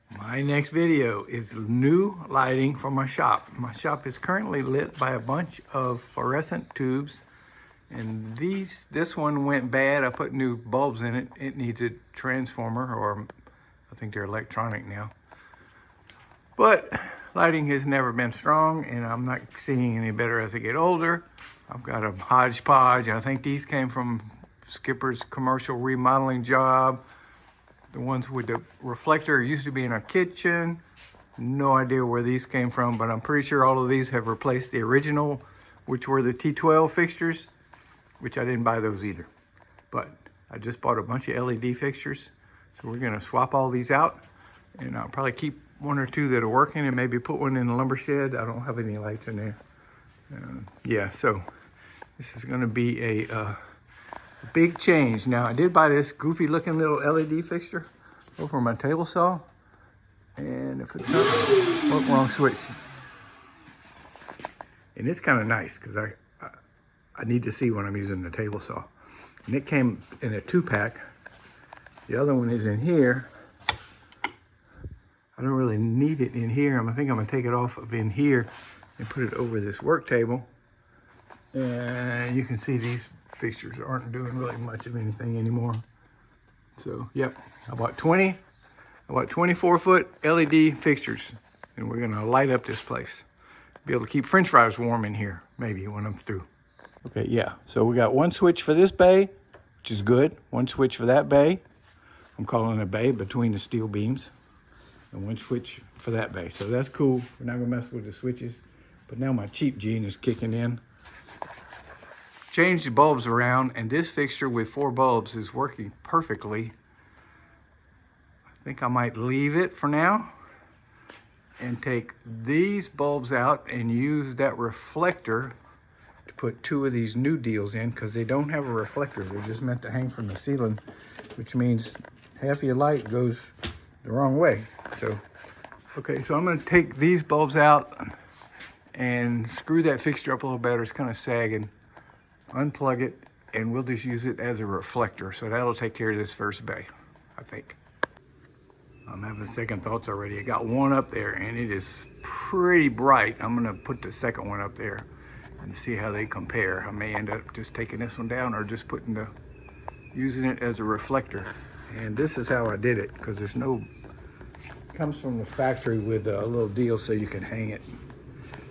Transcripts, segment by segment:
My next video is new lighting for my shop. My shop is currently lit by a bunch of fluorescent tubes, and this one went bad. I put new bulbs in it. It needs a transformer, or I think they're electronic now. But lighting has never been strong, and I'm not seeing any better as I get older. I've got a hodgepodge. I think these came from Skipper's commercial remodeling job. The ones with the reflector used to be in our kitchen. No idea where these came from, but I'm pretty sure all of these have replaced the original, which were the T12 fixtures, which I didn't buy those either. But I just bought a bunch of LED fixtures. So we're gonna swap all these out, and I'll probably keep one or two that are working and maybe put one in the lumber shed. I don't have any lights in there. Yeah, so this is gonna be a big change. Now, I did buy this goofy looking little LED fixture over my table saw, and if it's not, oh, wrong switch. And it's kind of nice because I need to see when I'm using the table saw. And it came in a 2-pack. The other one is in here. I don't really need it in here. I think I'm gonna take it off of in here and put it over this work table. And you can see these fixtures aren't doing really much of anything anymore. So, yep, I bought 24-foot LED fixtures, and we're gonna light up this place. Be able to keep French fries warm in here, maybe when I'm through. Okay, yeah, so we got one switch for this bay, which is good. One switch for that bay. I'm calling it a bay between the steel beams. And one switch for that bay. So that's cool. We're not gonna mess with the switches. But now my cheap gene is kicking in. Changed the bulbs around, and this fixture with 4 bulbs is working perfectly. I think I might leave it for now and take these bulbs out and use that reflector to put 2 of these new deals in, because they don't have a reflector. They're just meant to hang from the ceiling, which means half of your light goes the wrong way. So, okay, so I'm gonna take these bulbs out and screw that fixture up a little better. It's kind of sagging. Unplug it, and we'll just use it as a reflector. So that'll take care of this first bay, I think. I'm having second thoughts already. I got one up there, and it is pretty bright. I'm gonna put the second one up there and see how they compare. I may end up just taking this one down or just using it as a reflector. And this is how I did it, because there's no, comes from the factory with a little deal so you can hang it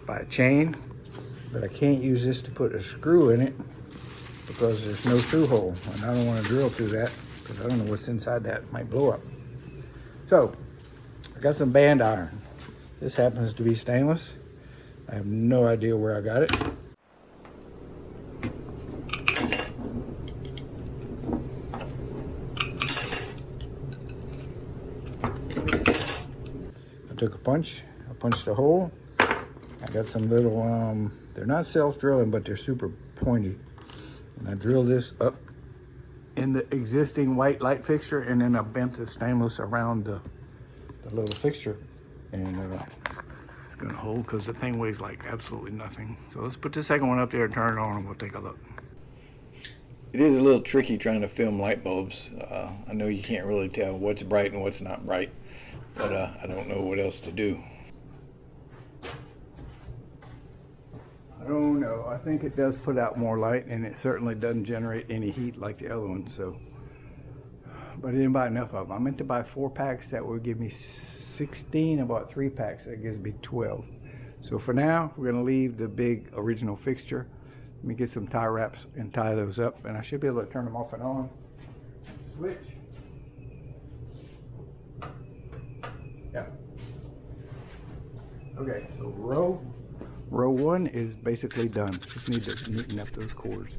by a chain, but I can't use this to put a screw in it because there's no through hole, and I don't want to drill through that because I don't know what's inside that. It might blow up. So I got some band iron. This happens to be stainless. I have no idea where I got it. I took a punch, I punched a hole. I got some little, they're not self-drilling, but they're super pointy. And I drilled this up in the existing white light fixture, and then I bent the stainless around the little fixture. And it's gonna hold because the thing weighs like absolutely nothing. So let's put the second one up there and turn it on, and we'll take a look. It is a little tricky trying to film light bulbs. I know you can't really tell what's bright and what's not bright, but I don't know what else to do. I don't know. I think it does put out more light, and it certainly doesn't generate any heat like the other one. So, but I didn't buy enough of them. I meant to buy 4 packs. That would give me 16. I bought 3 packs. That gives me 12. So for now, we're going to leave the big original fixture. Let me get some tie wraps and tie those up, and I should be able to turn them off and on. Switch. Yeah. Okay, so row 1 is basically done. Just need to neaten up those cords.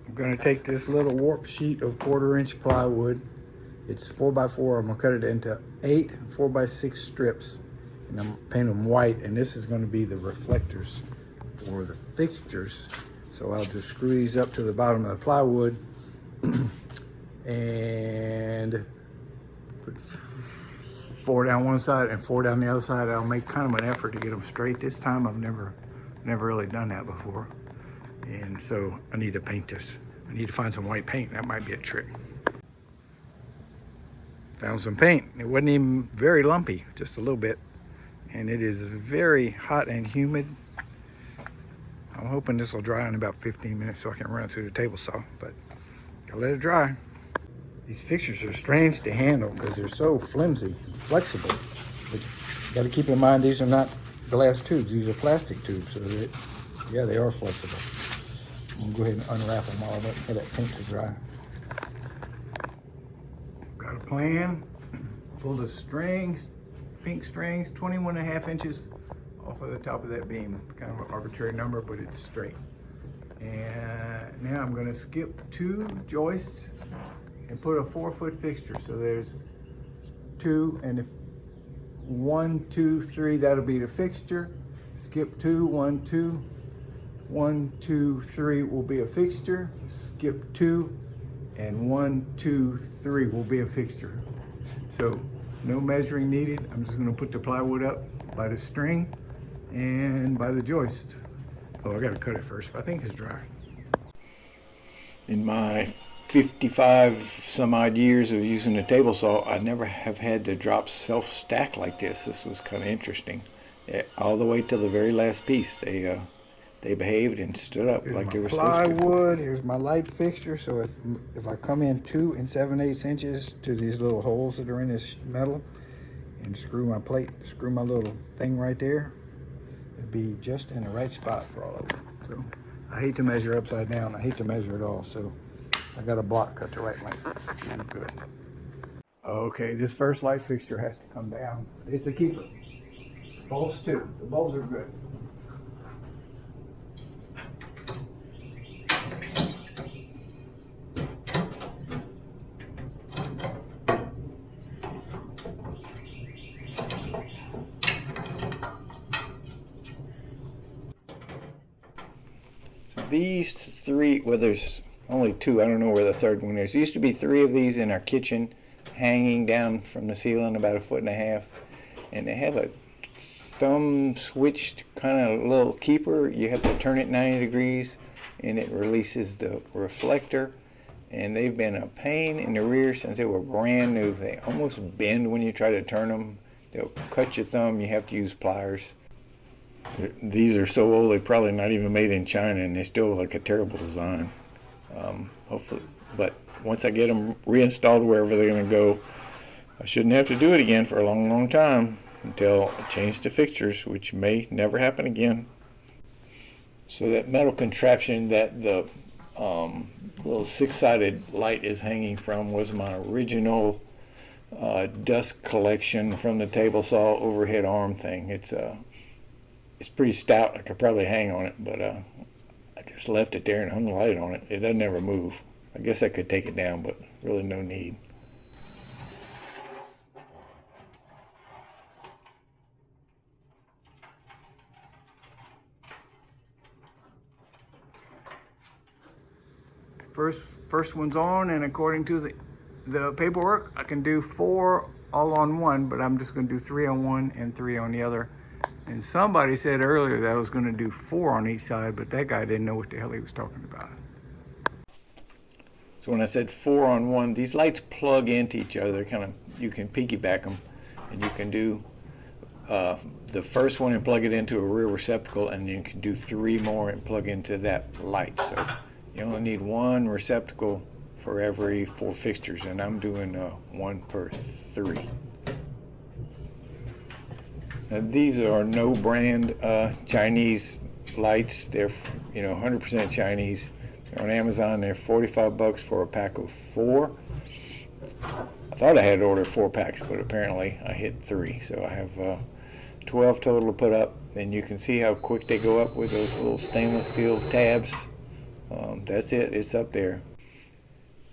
I'm gonna take this little warp sheet of 1/4-inch plywood. It's 4x4. I'm gonna cut it into 8 4x6 strips, and I'm painting them white. And this is gonna be the reflectors for the fixtures. So I'll just screw these up to the bottom of the plywood and put 4 down one side and 4 down the other side. I'll make kind of an effort to get them straight this time. I've never really done that before. And so I need to paint this. I need to find some white paint. That might be a trick. Found some paint. It wasn't even very lumpy, just a little bit. And it is very hot and humid. I'm hoping this will dry in about 15 minutes so I can run it through the table saw, but gotta let it dry. These fixtures are strange to handle because they're so flimsy and flexible. But you gotta keep in mind these are not glass tubes, these are plastic tubes, so yeah, they are flexible. I'm gonna go ahead and unwrap them all for that paint to dry. Got a plan full of strings, pink strings, 21.5 inches off of the top of that beam. Kind of an arbitrary number, but it's straight. And now I'm gonna skip 2 joists and put a 4-foot fixture. So there's 2, and if 1, 2, 3, that'll be the fixture. Skip 2, 1, 2, 1, 2, 3 will be a fixture. Skip 2, and 1, 2, 3 will be a fixture. So no measuring needed. I'm just gonna put the plywood up by the string and by the joist. Oh, I gotta cut it first, but I think it's dry. In my 55 some odd years of using a table saw, I never have had the drops self-stack like this. This was kind of interesting. All the way to the very last piece, they behaved and stood up like they were supposed to. Plywood. Here's my light fixture. So if I come in 2 7/8 inches to these little holes that are in this metal and screw my plate, screw my little thing right there, it'd be just in the right spot for all of it. So I hate to measure upside down. I hate to measure at all. So I got a block cut the right length. I'm good. Okay, this first light fixture has to come down. It's a keeper. Bulbs too. The bulbs are good. So these 3, well, there's only 2. I don't know where the third one is. There used to be 3 of these in our kitchen, hanging down from the ceiling about 1.5 feet, and they have a thumb switched kind of little keeper. You have to turn it 90 degrees and it releases the reflector, and they've been a pain in the rear since they were brand new. They almost bend when you try to turn them. They'll cut your thumb. You have to use pliers. These are so old they're probably not even made in China, and they still look like a terrible design. Hopefully, but once I get them reinstalled wherever they're going to go, I shouldn't have to do it again for a long, long time until I change the fixtures, which may never happen again. So that metal contraption that the little 6-sided light is hanging from was my original dust collection from the table saw overhead arm thing. It's pretty stout. I could probably hang on it, but I just left it there and hung the light on it. It doesn't ever move. I guess I could take it down, but really no need. First one's on, and according to the paperwork, I can do 4 all on one, but I'm just going to do 3 on one and 3 on the other. And somebody said earlier that I was going to do 4 on each side, but that guy didn't know what the hell he was talking about. So when I said 4 on 1, these lights plug into each other. Kind of, you can piggyback them, and you can do the first one and plug it into a rear receptacle, and you can do 3 more and plug into that light. So you only need 1 receptacle for every 4 fixtures, and I'm doing 1 per 3. Now, these are no brand Chinese lights. They're 100% Chinese. They're on Amazon. They're $45 for a pack of 4. I thought I had to order 4 packs, but apparently I hit 3. So I have 12 total to put up. And you can see how quick they go up with those little stainless steel tabs. That's it. It's up there.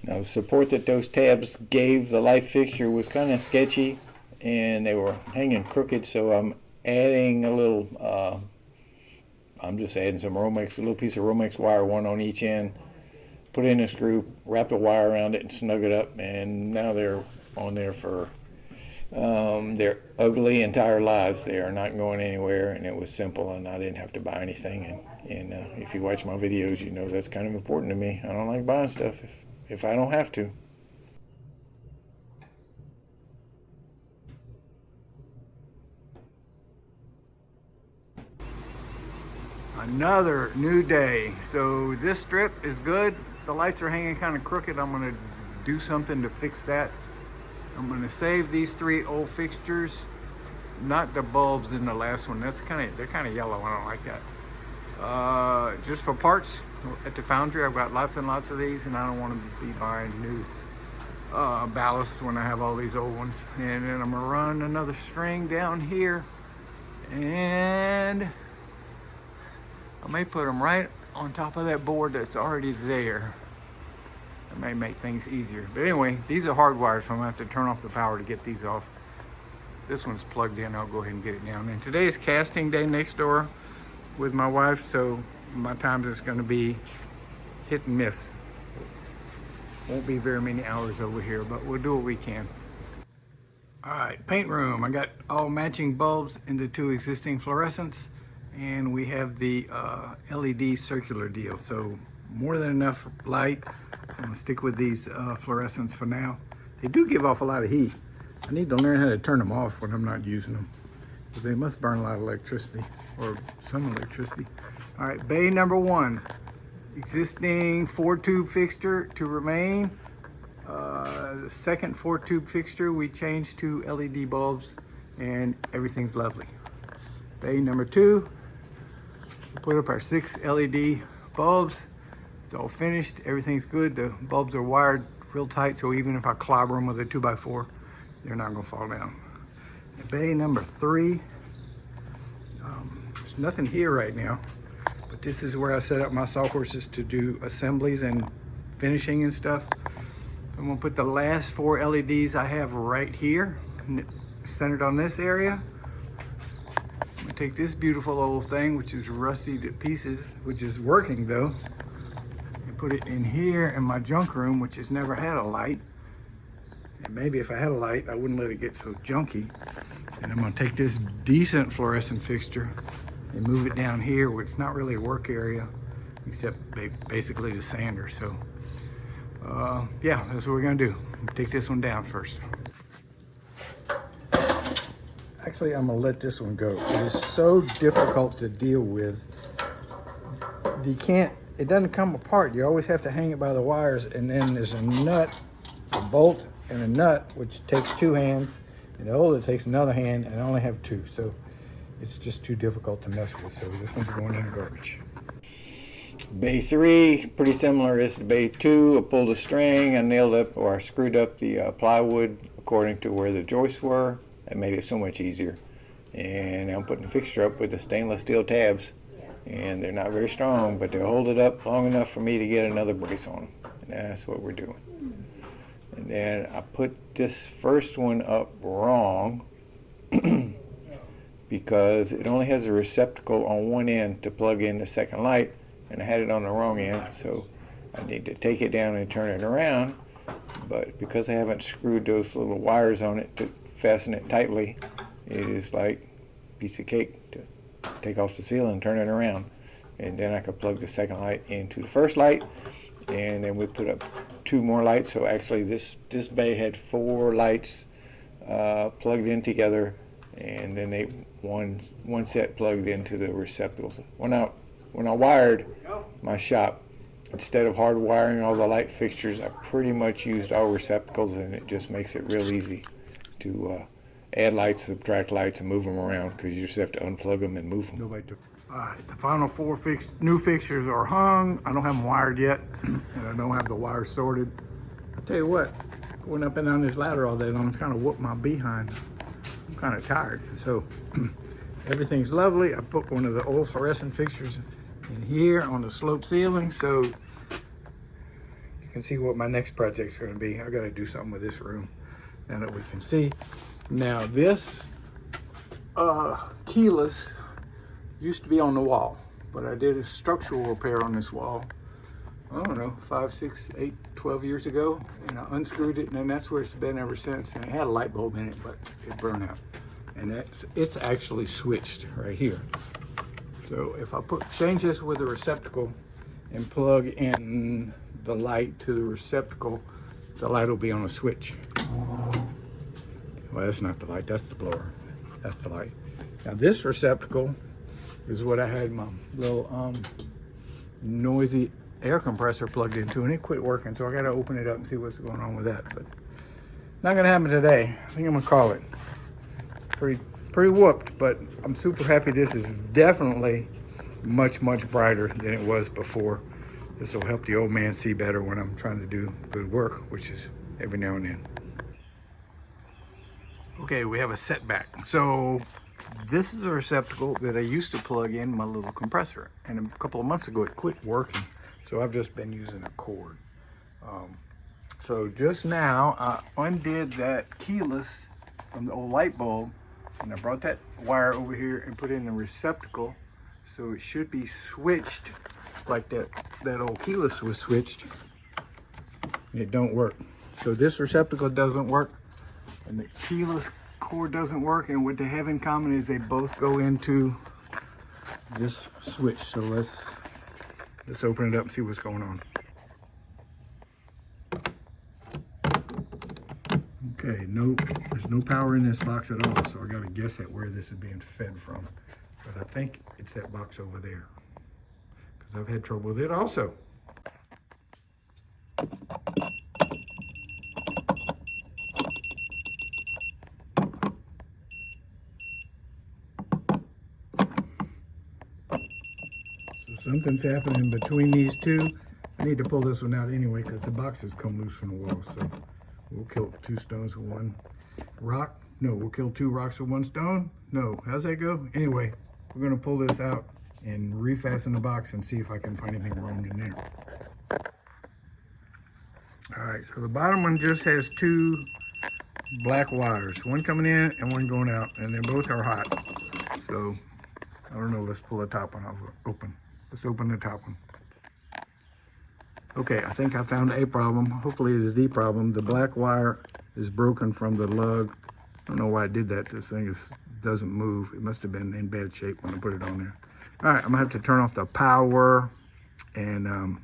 Now the support that those tabs gave the light fixture was kind of sketchy, and they were hanging crooked, so I'm adding a little, I'm just adding some Romex, a little piece of Romex wire, 1 on each end, put in a screw, wrap the wire around it and snug it up, and now they're on there for their ugly entire lives. They are not going anywhere, and it was simple, and I didn't have to buy anything, and if you watch my videos, you know that's kind of important to me. I don't like buying stuff if I don't have to. Another new day. So this strip is good. The lights are hanging kind of crooked. I'm gonna do something to fix that. I'm gonna save these 3 old fixtures, not the bulbs in the last one. They're kind of yellow. I don't like that. Just for parts at the foundry. I've got lots and lots of these, and I don't want to be buying new ballast when I have all these old ones. And then I'm gonna run another string down here, and I may put them right on top of that board that's already there. It may make things easier. But anyway, these are hardwired, so I'm gonna have to turn off the power to get these off. This one's plugged in. I'll go ahead and get it down. And today is casting day next door with my wife, so my times is gonna be hit and miss. Won't be very many hours over here, but we'll do what we can. All right, paint room. I got all matching bulbs in the 2 existing fluorescents, and we have the LED circular deal. So more than enough light. I'm gonna stick with these fluorescents for now. They do give off a lot of heat. I need to learn how to turn them off when I'm not using them, because they must burn a lot of electricity, or some electricity. All right, bay number 1. Existing 4-tube fixture to remain. The second 4-tube fixture we changed to LED bulbs, and everything's lovely. Bay number 2, we put up our 6 LED bulbs. It's all finished, everything's good. The bulbs are wired real tight, so even if I clobber them with a 2x4, they're not gonna fall down. And bay number 3, there's nothing here right now, but this is where I set up my sawhorses to do assemblies and finishing and stuff. I'm gonna put the last 4 LEDs I have right here, centered on this area. I'm gonna take this beautiful old thing, which is rusty to pieces, which is working though, and put it in here in my junk room, which has never had a light. And maybe if I had a light, I wouldn't let it get so junky. And I'm gonna take this decent fluorescent fixture and move it down here, where it's not really a work area, except basically the sander. So yeah, that's what we're gonna do. Take this one down first. Actually, I'm gonna let this one go. It is so difficult to deal with. It doesn't come apart. You always have to hang it by the wires, and then there's a nut, a bolt, and a nut, which takes 2 hands, and the older takes another hand, and I only have 2, so it's just too difficult to mess with. So this one's going in the garbage. Bay 3, pretty similar as to bay 2. I pulled a string, I nailed up, or I screwed up the plywood according to where the joists were. That made it so much easier. And I'm putting the fixture up with the stainless steel tabs, and they're not very strong, but they'll hold it up long enough for me to get another brace on them. And that's what we're doing. And then I put this first one up wrong because it only has a receptacle on one end to plug in the second light, and I had it on the wrong end, so I need to take it down and turn it around. But because I haven't screwed those little wires on it to fasten it tightly, it is like a piece of cake to take off the seal and turn it around. And then I could plug the second light into the first light, and then we put up 2 more lights. So actually this bay had 4 lights plugged in together, and then one set plugged into the receptacles. When I wired my shop, instead of hard wiring all the light fixtures, I pretty much used all receptacles, and it just makes it real easy to add lights, subtract lights, and move them around, because you just have to unplug them and move them. Nobody took. All right, the final 4 new fixtures are hung. I don't have them wired yet, and I don't have the wires sorted. I'll tell you what, going up and down this ladder all day long, it's kind of whooped my behind. I'm kind of tired. So everything's lovely. I put one of the old fluorescent fixtures in here on the slope ceiling, so you can see what my next project's going to be. I got to do something with this room now that we can see. Now this keyless used to be on the wall, but I did a structural repair on this wall, I don't know, 5, 6, 8, 12 years ago, and I unscrewed it, and then that's where it's been ever since. And it had a light bulb in it, but it burned out. And it's actually switched right here. So if I change this with a receptacle and plug in the light to the receptacle, the light will be on a switch. Well, that's not the light, that's the blower. That's the light. Now this receptacle is what I had my little noisy air compressor plugged into, and it quit working. So I got to open it up and see what's going on with that. But not gonna happen today. I think I'm gonna call it. Pretty whooped, but I'm super happy. This is definitely much brighter than it was before. This will help the old man see better when I'm trying to do good work, which is every now and then. Okay, we have a setback. So this is a receptacle that I used to plug in my little compressor, and a couple of months ago it quit working. So I've just been using a cord. So just now I undid that keyless from the old light bulb, and I brought that wire over here and put it in the receptacle. So it should be switched like that old keyless was switched. It don't work. So this receptacle doesn't work, and the keyless cord doesn't work, and what they have in common is they both go into this switch. So let's open it up and see what's going on. Okay, there's no power in this box at all, so I gotta guess at where this is being fed from. But I think it's that box over there, because I've had trouble with it also. So something's happening between these two. I need to pull this one out anyway, because the box has come loose from the wall. So we'll kill 2 stones with 1 rock. No, we'll kill 2 rocks with 1 stone. No, how's that go? Anyway, we're gonna pull this out and refasten the box and see if I can find anything wrong in there. All right, so the bottom one just has 2 black wires, 1 coming in and 1 going out, and they both are hot. So I don't know, let's pull the top one open. Let's open the top one. Okay, I think I found a problem. Hopefully it is the problem. The black wire is broken from the lug. I don't know why I did that. This thing doesn't move. It must have been in bad shape when I put it on there. All right, I'm gonna have to turn off the power and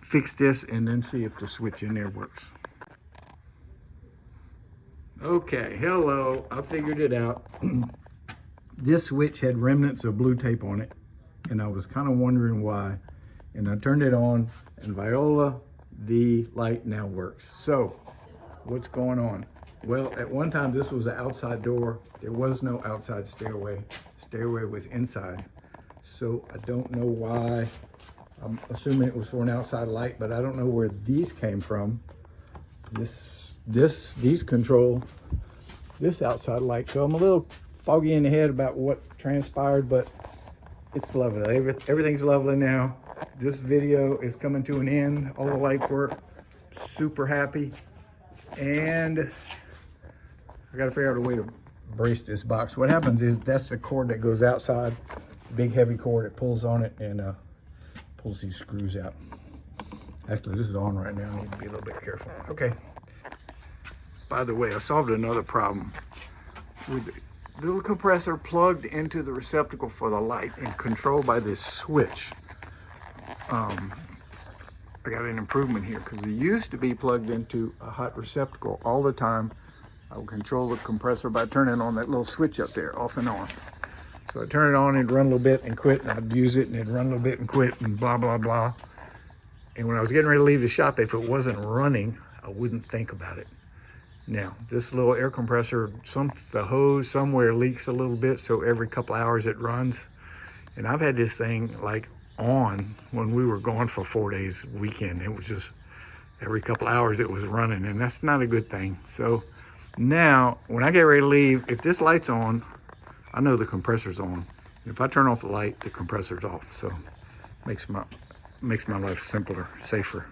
fix this, and then see if the switch in there works. Okay, hello, I figured it out. This switch had remnants of blue tape on it, and I was kind of wondering why. And I turned it on, and Viola, the light now works. So, what's going on? Well, at one time, this was an outside door. There was no outside stairway. Stairway was inside. So, I don't know why. I'm assuming it was for an outside light, but I don't know where these came from. These control this outside light. So, I'm a little foggy in the head about what transpired, but it's lovely. Everything's lovely now. This video is coming to an end. All the lights work. Super happy. And I gotta figure out a way to brace this box. What happens is that's the cord that goes outside. Big heavy cord. It pulls on it and pulls these screws out. Actually, this is on right now. I need to be a little bit careful. Okay. By the way, I solved another problem with the little compressor plugged into the receptacle for the light and controlled by this switch. I got an improvement here, because it used to be plugged into a hot receptacle all the time. I would control the compressor by turning on that little switch up there, off and on. So I'd turn it on, it'd run a little bit and quit, and I'd use it, and it'd run a little bit and quit, and blah, blah, blah. And when I was getting ready to leave the shop, if it wasn't running, I wouldn't think about it. Now, this little air compressor, the hose somewhere leaks a little bit, so every couple hours it runs. And I've had this thing like on when we were gone for 4 days weekend. It was just every couple hours it was running, and that's not a good thing. So now when I get ready to leave, if this light's on, I know the compressor's on. If I turn off the light, the compressor's off. So makes my life simpler, safer.